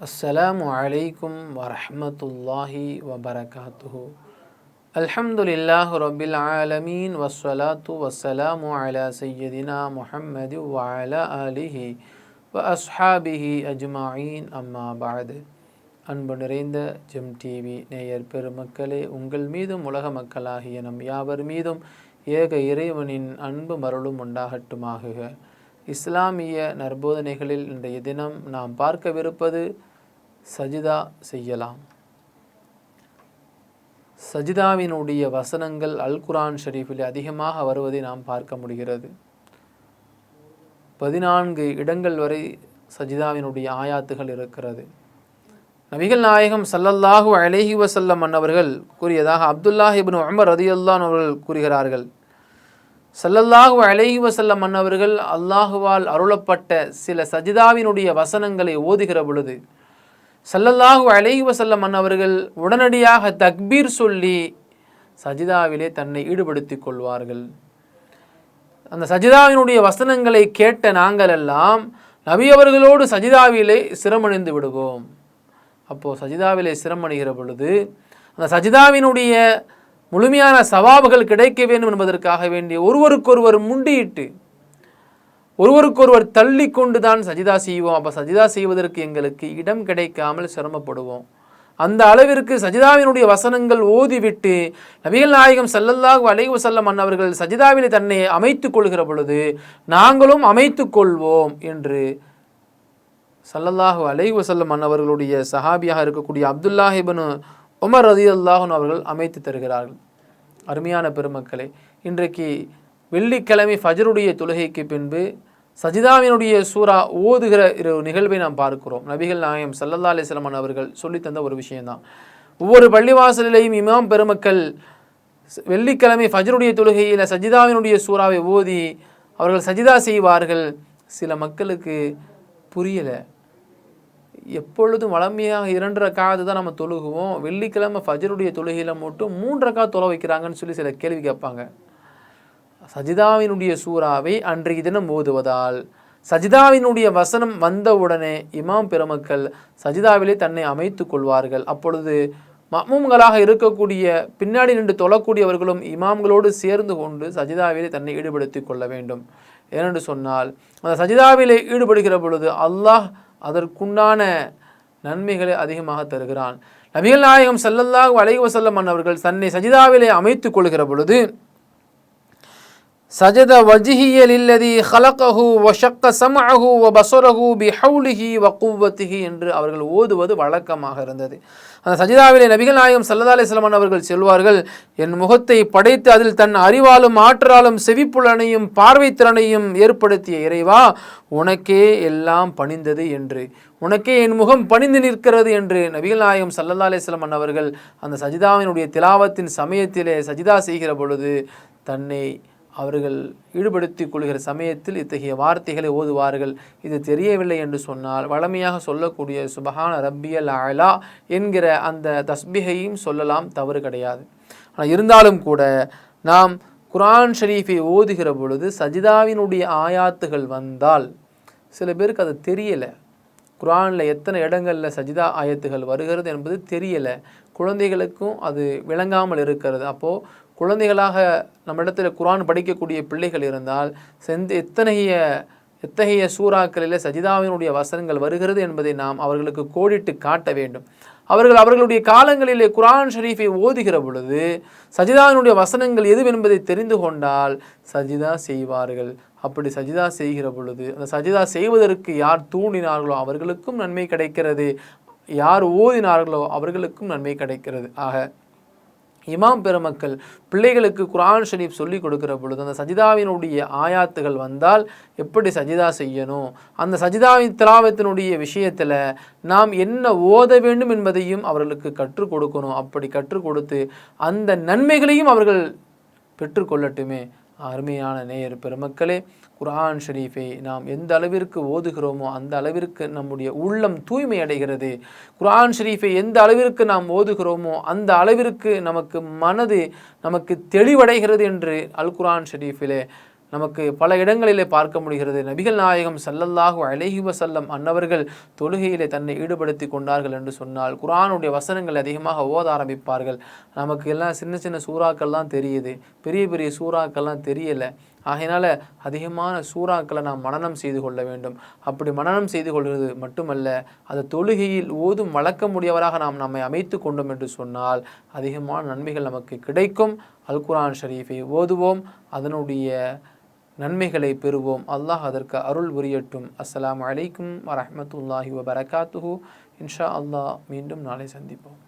அஸ்ஸலாமு அலைக்கும் வரஹ்மத்துல்லாஹி வபரகாத்துஹு. அல்ஹம்துலில்லாஹி ரப்பில் ஆலமீன் வஸ்ஸலாத்து வஸ்ஸலாமு அலா சய்யிதினா முஹம்மது வ அலா ஆலிஹி வ அஸ்ஹாபிஹி அஜ்மாயின். அம்மா பஅது. அன்பு நிறைந்த ஜெம் டிவி நேயர் பெருமக்களே, உங்கள் மீதும் உலக மக்களாகிய நம் யாவர் மீதும் ஏக இறைவனின் அன்பு மருளும் உண்டாகட்டுமாகுக. இஸ்லாமிய நற்போதனைகளில் இன்றைய தினம் நாம் பார்க்கவிருப்பது சஜிதா செய்யலாம். சஜிதாவினுடைய வசனங்கள் அல் குர்ஆன் ஷரீஃபில் அதிகமாக வருவதை நாம் பார்க்க முடிகிறது. 14 இடங்கள் வரை சஜிதாவினுடைய ஆயாத்துகள் இருக்கிறது. நபிகள் நாயகம் ஸல்லல்லாஹு அலைஹி வஸல்லம் அன்னவர்கள் கூறியதாக அப்துல்லாஹ் இப்னு உமர் ரலியல்லாஹு அன்ஹு அவர்கள் கூறுகிறார்கள், ஸல்லல்லாஹு அலைஹி வஸல்லம் அன்னவர்கள் அல்லாஹுவால் அருளப்பட்ட சில சஜிதாவினுடைய வசனங்களை ஓதுகிற பொழுது ஸல்லல்லாஹு அலைஹி வஸல்லம் அன்னவர்கள் உடனடியாக தக்பீர் சொல்லி சஜிதாவிலே தன்னை ஈடுபடுத்திக் கொள்வார்கள். அந்த சஜிதாவினுடைய வசனங்களை கேட்ட நாங்கள் எல்லாம் நபி அவர்களோடு சஜிதாவிலே சிரமணிந்து விடுவோம். அப்போது சஜிதாவிலே சிரமணிகிற பொழுது அந்த சஜிதாவினுடைய முழுமையான சவாபுகள் கிடைக்க வேண்டும் என்பதற்காக வேண்டிய ஒருவருக்கொருவர் முண்டியிட்டு ஒருவருக்கொருவர் தள்ளி கொண்டு தான் சஜிதா செய்வோம். அப்போ சஜிதா செய்வதற்கு எங்களுக்கு இடம் கிடைக்காமல் சிரமப்படுவோம். அந்த அளவிற்கு சஜிதாவினுடைய வசனங்கள் ஓதிவிட்டு நபிகள் நாயகம் ஸல்லல்லாஹு அலைஹி வஸல்லம் அன்னவர்கள் சஜிதாவிலே தன்னை அமைத்துக் கொள்கிற பொழுது நாங்களும் அமைத்துக் கொள்வோம் என்று ஸல்லல்லாஹு அலைஹி வஸல்லம் அன்னவர்களுடைய சஹாபியாக இருக்கக்கூடிய அப்துல்லாஹ் இப்னு உமர் ரலியல்லாஹு அன்ஹு அவர்கள் அமைத்து தருகிறார்கள். அருமையான பெருமக்களே, இன்றைக்கு வெள்ளிக்கிழமை ஃபஜ்ருடைய தொழுகைக்கு பின்பு சஜிதாவினுடைய சூரா ஓதுகிற ஒரு நிகழ்வை நாம் பார்க்கிறோம். நபிகள் நாயகம் ஸல்லல்லாஹு அலைஹி வஸல்லம் அவர்கள் சொல்லித்தந்த ஒரு விஷயம்தான். ஒவ்வொரு பள்ளிவாசலிலேயும் இமாம் பெருமக்கள் வெள்ளிக்கிழமை ஃபஜ்ருடைய தொழுகையில் சஜிதாவினுடைய சூறாவை ஓதி அவர்கள் சஜிதா செய்வார்கள். சில மக்களுக்கு புரியலை. எப்பொழுதும் வளமையாக 2 ரக்காத்து தான் நம்ம தொழுகுவோம், வெள்ளிக்கிழமை ஃபஜ்ருடைய தொழுகையில் மட்டும் 3 ரக்காத் தொழ வைக்கிறாங்கன்னு சொல்லி சில கேள்வி கேட்பாங்க. சஜிதாவினுடைய சூறாவை அன்றைய தினம் ஓதுவதால் சஜிதாவினுடைய வசனம் வந்தவுடனே இமாம் பெருமக்கள் சஜிதாவிலே தன்னை அமைத்து கொள்வார்கள். அப்பொழுது மஅ்மூம்களாக இருக்கக்கூடிய பின்னாடி நின்று தொழக்கூடியவர்களும் இமாம்களோடு சேர்ந்து கொண்டு சஜிதாவிலே தன்னை ஈடுபடுத்தி கொள்ள வேண்டும். ஏனென்று சொன்னால் அந்த சஜிதாவிலே ஈடுபடுகிற பொழுது அல்லாஹ் அதற்குண்டான நன்மைகளை அதிகமாக தருகிறான். நபிகள் நாயகம் ஸல்லல்லாஹு அலைஹி வஸல்லம் அன்னவர்கள் தன்னை சஜிதாவிலே அமைத்துக் கொள்கிற பொழுது சஜத வஜ்ஹிய லில்லதி ஹலகஹு வஷக்க சமஅஹு வபஸரஹு பிஹவுலிஹி வகுவத்திஹி என்று அவர்கள் ஓதுவது வழக்கமாக இருந்தது. அந்த சஜிதாவிலே நபிகள் நாயகம் ஸல்லல்லாஹு அலைஹி வஸல்லம் அவர்கள் சொல்வார்கள், என் முகத்தை படைத்து அதில் தன் அறிவாலும் ஆற்றலாலும் செவிப்புலனையும் பார்வைத்திறனையும் ஏற்படுத்திய இறைவா, உனக்கே எல்லாம் பணிந்தது என்று, உனக்கே என் முகம் பணிந்து நிற்கிறது என்று நபிகள் நாயகம் ஸல்லல்லாஹு அலைஹி வஸல்லம் அவர்கள் அந்த சஜிதாவினுடைய திலாவத்தின் சமயத்திலே சஜிதா செய்கிற பொழுது தன்னை அவர்கள் ஈடுபடுத்திக் கொள்கிற சமயத்தில் இத்தகைய வார்த்தைகளை ஓதுவார்கள். இது தெரியவில்லை என்று சொன்னால் வழமையாக சொல்லக்கூடிய சுபஹான ரப்பியல் அலா என்கிற அந்த தஸ்பீஹையும் சொல்லலாம், தவறு கிடையாது. ஆனால் இருந்தாலும் கூட நாம் குர்ஆன் ஷரீஃபை ஓதுகிற பொழுது சஜிதாவினுடைய ஆயாத்துகள் வந்தால் சில பேருக்கு அது தெரியலை. குர்ஆனில் எத்தனை இடங்களில் சஜிதா ஆயத்துகள் வருகிறது என்பது தெரியலை. குழந்தைகளுக்கும் அது விளங்காமல் இருக்கிறது. அப்போது குழந்தைகளாக நம்மிடத்தில் குர்ஆன் படிக்கக்கூடிய பிள்ளைகள் இருந்தால் எத்தகைய சூறாக்களில் சஜிதாவினுடைய வசனங்கள் வருகிறது என்பதை நாம் அவர்களுக்கு கோடிட்டு காட்ட வேண்டும். அவர்களுடைய காலங்களிலே குர்ஆன் ஷரீஃபை ஓதுகிற பொழுது சஜிதாவினுடைய வசனங்கள் எதுவென்பதை தெரிந்து கொண்டால் சஜிதா செய்வார்கள். அப்படி சஜிதா செய்கிற பொழுது அந்த சஜிதா செய்வதற்கு யார் தூண்டினார்களோ அவர்களுக்கும் நன்மை கிடைக்கிறது, யார் ஓதினார்களோ அவர்களுக்கும் நன்மை கிடைக்கிறது. ஆக இமாம் பெருமக்கள் பிள்ளைகளுக்கு குர்ஆன் ஷரீஃப் சொல்லிக் கொடுக்கிற பொழுது அந்த சஜிதாவினுடைய ஆயாத்துகள் வந்தால் எப்படி சஜிதா செய்யணும், அந்த சஜிதாவின் திலாவத்தினுடைய விஷயத்தில் நாம் என்ன ஓத வேண்டும் என்பதையும் அவர்களுக்கு கற்றுக் கொடுக்கணும். அப்படி கற்றுக் கொடுத்து அந்த நன்மைகளையும் அவர்கள் பெற்றுக்கொள்ளட்டுமே. அருமையான நேயர் பெருமக்களே, குர்ஆன் ஷரீஃபை நாம் எந்த அளவிற்கு ஓதுகிறோமோ அந்த அளவிற்கு நம்முடைய உள்ளம் தூய்மை அடைகிறது. குர்ஆன் ஷரீஃபை எந்த அளவிற்கு நாம் ஓதுகிறோமோ அந்த அளவிற்கு நமக்கு மனது நமக்கு தெளிவடைகிறது என்று அல் குர்ஆன் ஷரீஃபிலே நமக்கு பல இடங்களிலே பார்க்க முடிகிறது. நபிகள் நாயகம் ஸல்லல்லாஹு அலைஹி வஸல்லம் அன்னவர்கள் தொழுகையிலே தன்னை ஈடுபடுத்தி கொண்டார்கள் என்று சொன்னால் குர்ஆனுடைய வசனங்கள் அதிகமாக ஓத ஆரம்பிப்பார்கள். நமக்கு எல்லாம் சின்ன சின்ன சூறாக்கள் தான் தெரியுது, பெரிய பெரிய சூறாக்கள்லாம் தெரியலை. ஆகையினால அதிகமான சூறாக்களை நாம் மனனம் செய்து கொள்ள வேண்டும். அப்படி மனனம் செய்து கொள்வது மட்டுமல்ல, அது தொழுகையில் ஓதும் வழக்கமுடையவராக நாம் நம்மை அமைத்து கொண்டோம் என்று சொன்னால் அதிகமான நன்மைகள் நமக்கு கிடைக்கும். அல் குர்ஆன் ஷரீஃபை ஓதுவோம், அதனுடைய நன்மைகளை பெறுவோம். அல்லாஹ் அதற்கு அருள் புரியட்டும். அஸ்ஸலாமு அலைக்கும் வரஹ்மத்துல்லாஹி வபரகாத்துஹு. இன்ஷா அல்லாஹ் மீண்டும் நாளை சந்திப்போம்.